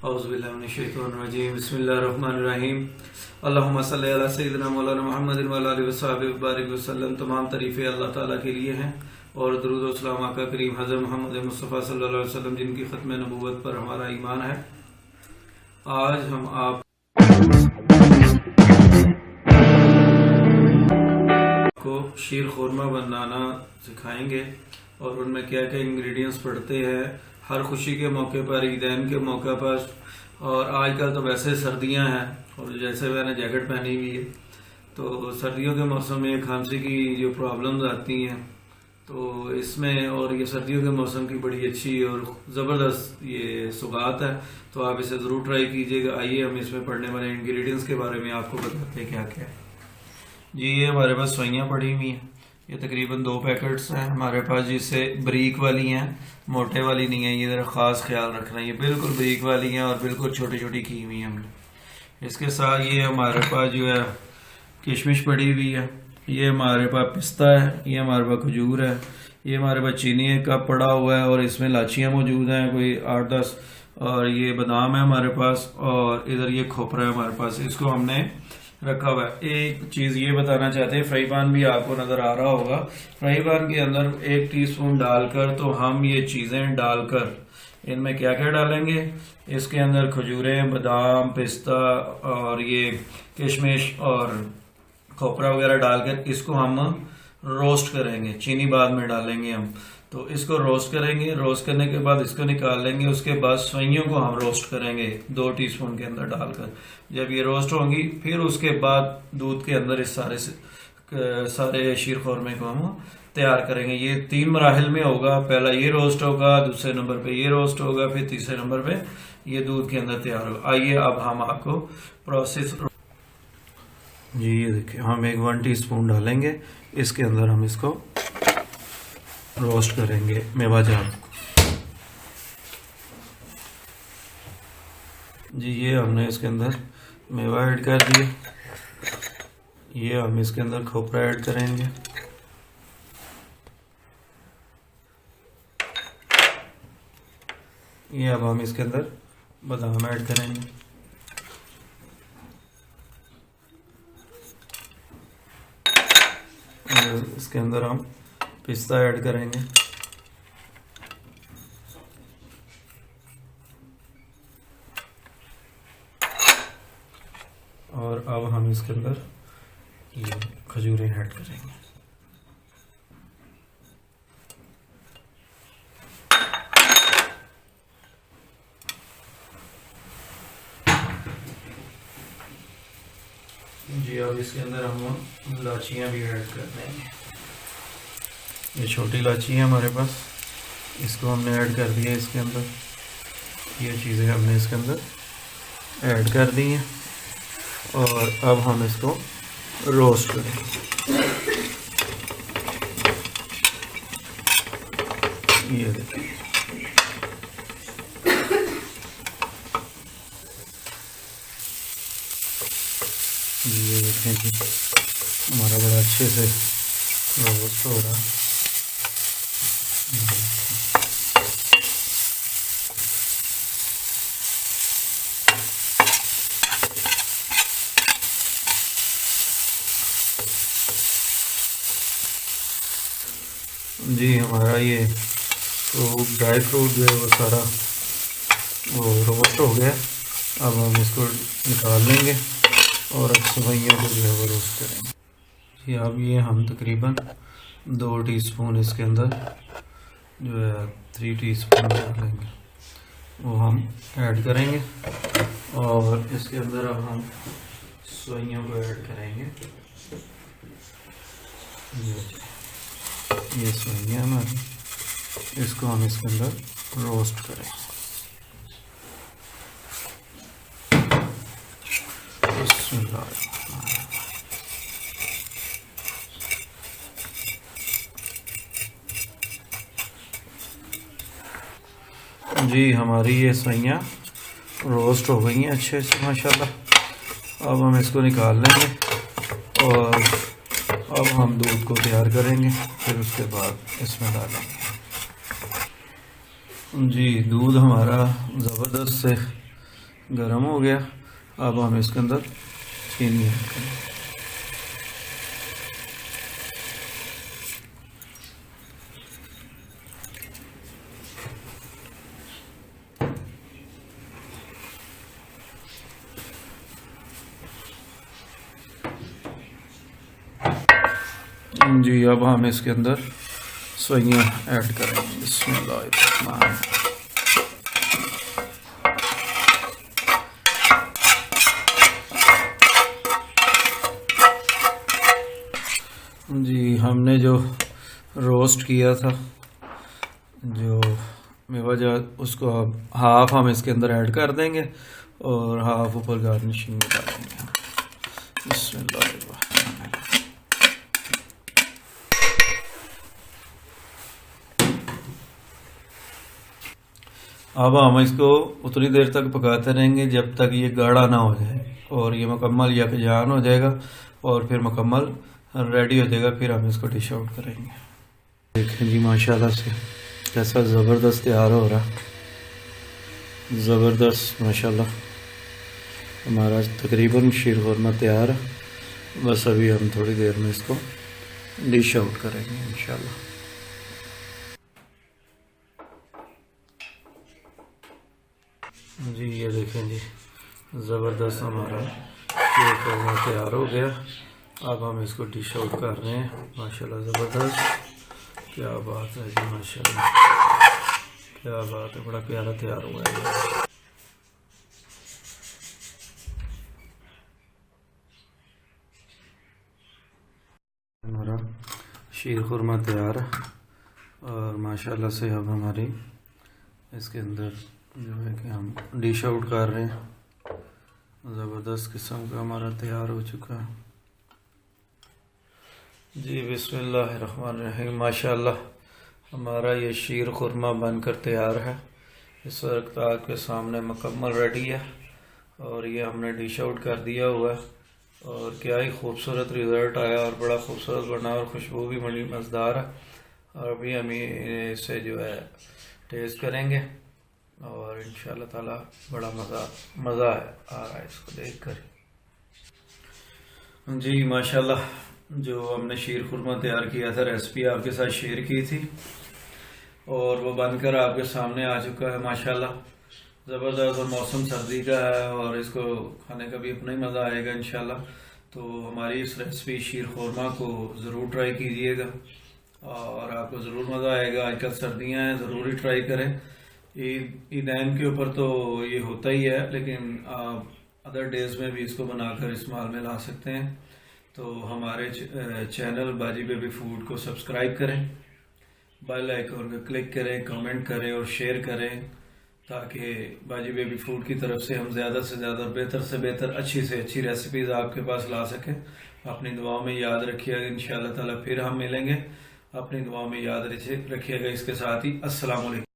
औज़ुबिल्लाहिमिनश्शैतानिर्रजीम बिस्मिल्लाहिर्रहमानिर्रहीम अल्लाहुम्मा सल्लि अला सय्यिदिना मौलाना मुहम्मदिन व अला आलिहि वसहबिहि व बारिक वसल्लम। तमाम तारीफ़ें अल्लाह ताला के लिए हैं और दुरूद व सलाम आका करीम हज़रत मोहम्मद मुस्तफ़ा सल्लल्लाहु अलैहि वसल्लम जिनकी ख़त्म नबूवत पर हमारा ईमान है। आज हम आपको शीर खुरमा बनाना सिखाएंगे और उनमें क्या क्या इंग्रेडिएंट्स पड़ते हैं हर खुशी के मौके पर, ईदैन के मौके पर। और आजकल तो वैसे सर्दियां हैं और जैसे मैंने जैकेट पहनी हुई है तो सर्दियों के मौसम में खांसी की जो प्रॉब्लम्स आती हैं तो इसमें, और ये सर्दियों के मौसम की बड़ी अच्छी और ज़बरदस्त ये सौगात है, तो आप इसे ज़रूर ट्राई कीजिएगा। आइए हम इसमें पड़ने वाले इंग्रेडिएंट्स के बारे में आपको बताते हैं क्या क्या है। जी, ये हमारे पास सवैयाँ पड़ी हुई हैं, ये तकरीबन 2 पैकेट्स हैं हमारे पास, जिससे बारीक वाली हैं, मोटे वाली नहीं है। ये ज़रा ख़ास ख्याल रखना, ये बिल्कुल बारीक वाली हैं और बिल्कुल छोटी छोटी की हुई हैं हमने। इसके साथ ये हमारे पास जो है किशमिश पड़ी हुई है, ये हमारे पास पिस्ता है, ये हमारे पास खजूर है, ये हमारे पास चीनी का कप पड़ा हुआ है और इसमें लाचियाँ मौजूद हैं कोई 8-10, और ये बादाम है हमारे पास, और इधर ये खोपरा है हमारे पास, इसको हमने रखा हुआ है। एक चीज़ ये बताना चाहते हैं, फ्राई पैन भी आपको नज़र आ रहा होगा, फ्राई पैन के अंदर 1 टीस्पून डालकर तो हम ये चीज़ें डालकर इनमें क्या क्या डालेंगे, इसके अंदर खजूरें, बादाम, पिस्ता और ये किशमिश और खोपरा वगैरह डालकर इसको हम रोस्ट करेंगे। चीनी बाद में डालेंगे हम, तो इसको रोस्ट करेंगे। रोस्ट करने के बाद इसको निकाल लेंगे। उसके बाद सवैयों को हम रोस्ट करेंगे 2 टीस्पून के अंदर डालकर। जब ये रोस्ट होंगी फिर उसके बाद दूध के अंदर इस सारे शीर खुरमे को हम तैयार करेंगे। ये 3 मराहिल में होगा, पहला ये रोस्ट होगा, दूसरे नंबर पे ये रोस्ट होगा, फिर तीसरे नंबर पे ये दूध के अंदर तैयार होगा। आइए अब हम आपको प्रोसेस। जी, ये देखिए, हम 1 टीस्पून डालेंगे, इसके अंदर हम इसको रोस्ट करेंगे मेवा जात को। जी, ये हमने इसके अंदर मेवा ऐड कर दिया, ये हम इसके अंदर खोपरा ऐड करेंगे, ये अब हम इसके अंदर बादाम ऐड करेंगे, इसके अंदर हम पिस्ता ऐड करेंगे, और अब हम इसके अंदर ये खजूरें ऐड करेंगे। जी, अब इसके अंदर हम इलाचियाँ भी ऐड कर देंगे। ये छोटी इलायची है हमारे पास, इसको हमने ऐड कर दिया इसके अंदर। ये चीज़ें हमने इसके अंदर ऐड कर दी हैं और अब हम इसको रोस्ट करेंगे। ये देखिए, ये देखें जी, हमारा बड़ा अच्छे से रोस्ट हो रहा है। जी, हमारा ये ड्राई फ्रूट जो है वो सारा वो रोस्ट हो गया। अब हम इसको निकाल लेंगे और अब सवैयों को जो है वो रोस्ट करेंगे। जी, अब ये हम तकरीबन 2 टीस्पून इसके अंदर जो है 3 टीस्पून डालेंगे, वो हम ऐड करेंगे और इसके अंदर अब हम सवैयों को ऐड करेंगे। ये सवैयाँ हमारी, इसको हम इसके अंदर रोस्ट करेंगे। जी, हमारी ये सवैयाँ रोस्ट हो गई हैं अच्छे से माशाल्लाह। अब हम इसको निकाल लेंगे और अब हम दूध को तैयार करेंगे, फिर उसके बाद इसमें डालेंगे। जी, दूध हमारा ज़बरदस्त से गर्म हो गया। अब हम इसके अंदर चीनी ऐड करेंगे। जी अब हम इसके अंदर सवैयाँ ऐड करेंगे। बिस्मिल्लाह। जी हमने जो रोस्ट किया था जो मेवा जात, उसको अब हाफ हम इसके अंदर ऐड कर देंगे और हाफ ऊपर गार्निशिंग में डालेंगे। बिस्मिल्लाह। अब हम इसको उतनी देर तक पकाते रहेंगे जब तक ये गाढ़ा ना हो जाए और ये मुकम्मल यकजान हो जाएगा और फिर मुकम्मल रेडी हो जाएगा। फिर हम इसको डिश आउट करेंगे। देखें जी माशाल्लाह से कैसा ज़बरदस्त तैयार हो रहा, ज़बरदस्त माशाल्लाह। हमारा तकरीबन शीर खुरमा तैयार है। बस अभी हम थोड़ी देर में इसको डिश आउट करेंगे इंशाल्लाह। जी ये देखें जी ज़बरदस्त हमारा शीर खुरमा तैयार हो गया। अब हम इसको डिश आउट कर रहे हैं। माशाल्लाह ज़बरदस्त, क्या बात है जी, माशाल्लाह क्या बात है, बड़ा प्यारा तैयार हुआ है। हमारा शीर खुरमा तैयार है और माशाल्लाह से अब हमारी इसके अंदर जो है कि हम डिश आउट कर रहे हैं। ज़बरदस्त किस्म का हमारा तैयार हो चुका है जी। बिस्मिल्लाहिर्रहमानिर्रहीम। माशाल्लाह हमारा ये शीर खुरमा बनकर तैयार है। इस वक्त आपके सामने मुकम्मल रेडी है और ये हमने डिश आउट कर दिया हुआ है और क्या ही खूबसूरत रिज़ल्ट आया और बड़ा खूबसूरत बना और खुशबू भी बड़ी मज़ेदार है। और अभी हम इसे जो है टेस्ट करेंगे और इंशाल्लाह ताला बड़ा मज़ा आ रहा है इसको देख कर जी। माशाल्लाह जो हमने शीर खुरमा तैयार किया था, रेसिपी आपके साथ शेयर की थी और वो बनकर आपके सामने आ चुका है माशाल्लाह। ज़बरदस्त और मौसम सर्दी का है और इसको खाने का भी अपना ही मज़ा आएगा इंशाल्लाह। तो हमारी इस रेसिपी शीर खुरमा को ज़रूर ट्राई कीजिएगा और आपको ज़रूर मज़ा आएगा। आजकल सर्दियाँ हैं, ज़रूर ही ट्राई करें। ईदैन के ऊपर तो ये होता ही है, लेकिन आप अदर डेज़ में भी इसको बनाकर इस्तेमाल में ला सकते हैं। तो हमारे चैनल बाजी बेबी फूड को सब्सक्राइब करें, बेल आइकन को क्लिक करें, कमेंट करें और शेयर करें ताकि बाजी बेबी फूड की तरफ से हम ज़्यादा से ज़्यादा बेहतर से बेहतर अच्छी से अच्छी रेसिपीज़ आपके पास ला सकें। अपनी दुआओं में याद रखिएगा। इंशाअल्लाह ताला फिर हम मिलेंगे। अपनी दुआओं में याद रखिएगा। इसके साथ ही अस्सलाम वालेकुम।